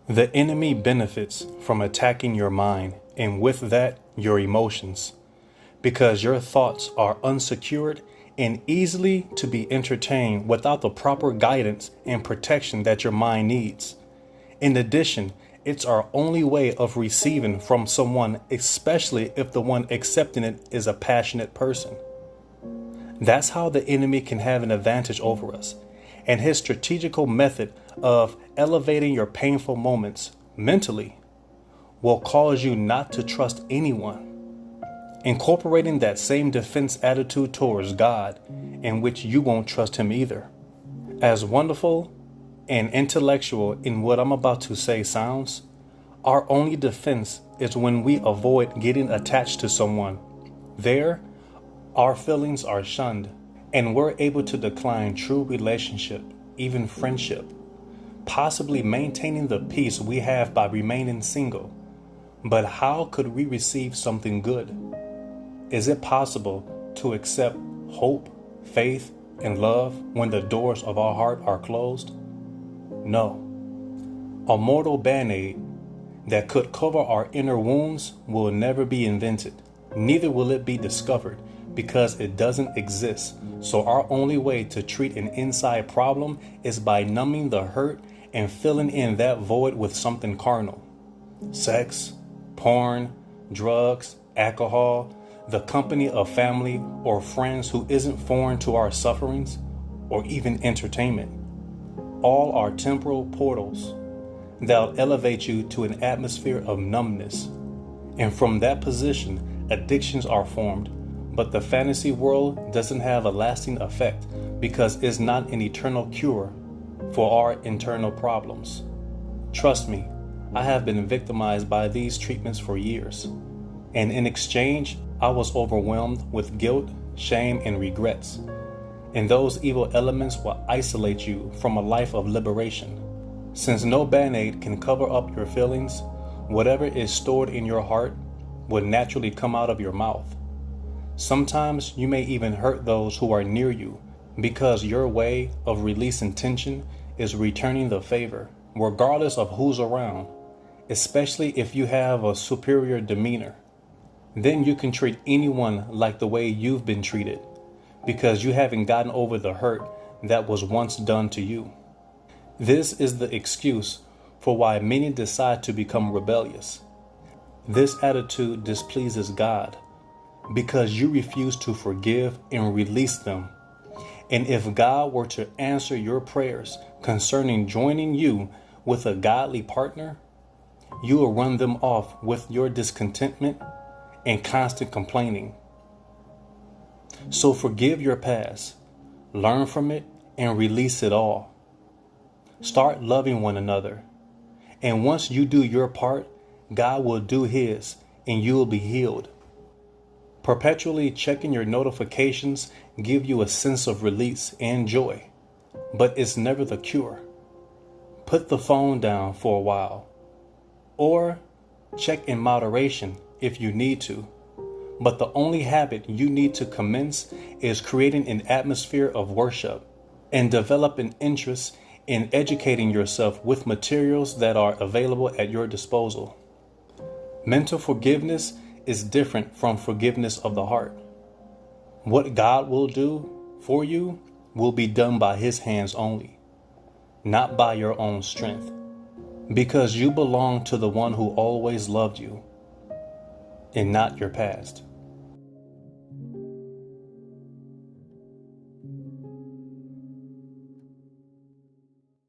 The enemy benefits from attacking your mind and with that, your emotions, because your thoughts are unsecured and easily to be entertained without the proper guidance and protection that your mind needs. In addition, it's our only way of receiving from someone, especially if the one accepting it is a passionate person. That's how the enemy can have an advantage over us. And his strategical method of elevating your painful moments mentally will cause you not to trust anyone. Incorporating that same defense attitude towards God, in which you won't trust him either. As wonderful and intellectual in what I'm about to say sounds, our only defense is when we avoid getting attached to someone. There, our feelings are shunned, and we're able to decline true relationship, even friendship, possibly maintaining the peace we have by remaining single. But how could we receive something good? Is it possible to accept hope, faith, and love when the doors of our heart are closed? No. A mortal band-aid that could cover our inner wounds will never be invented. Neither will it be discovered because it doesn't exist. So our only way to treat an inside problem is by numbing the hurt and filling in that void with something carnal. Sex, porn, drugs, alcohol, the company of family or friends who isn't foreign to our sufferings, or even entertainment. All are temporal portals that'll elevate you to an atmosphere of numbness. And from that position, addictions are formed. But the fantasy world doesn't have a lasting effect because it's not an eternal cure for our internal problems. Trust me, I have been victimized by these treatments for years. And in exchange, I was overwhelmed with guilt, shame, and regrets. And those evil elements will isolate you from a life of liberation. Since no band-aid can cover up your feelings, whatever is stored in your heart will naturally come out of your mouth. Sometimes you may even hurt those who are near you because your way of releasing tension is returning the favor, regardless of who's around, especially if you have a superior demeanor. Then you can treat anyone like the way you've been treated because you haven't gotten over the hurt that was once done to you. This is the excuse for why many decide to become rebellious. This attitude displeases God because you refuse to forgive and release them. And if God were to answer your prayers concerning joining you with a godly partner, you will run them off with your discontentment and constant complaining. So forgive your past, learn from it, and release it all. Start loving one another. And once you do your part, God will do his, and you will be healed. Perpetually checking your notifications give you a sense of release and joy, but it's never the cure. Put the phone down for a while, or check in moderation if you need to. But the only habit you need to commence is creating an atmosphere of worship and develop an interest in educating yourself with materials that are available at your disposal. Mental forgiveness is different from forgiveness of the heart. What God will do for you will be done by his hands only, not by your own strength, because you belong to the one who always loved you and not your past.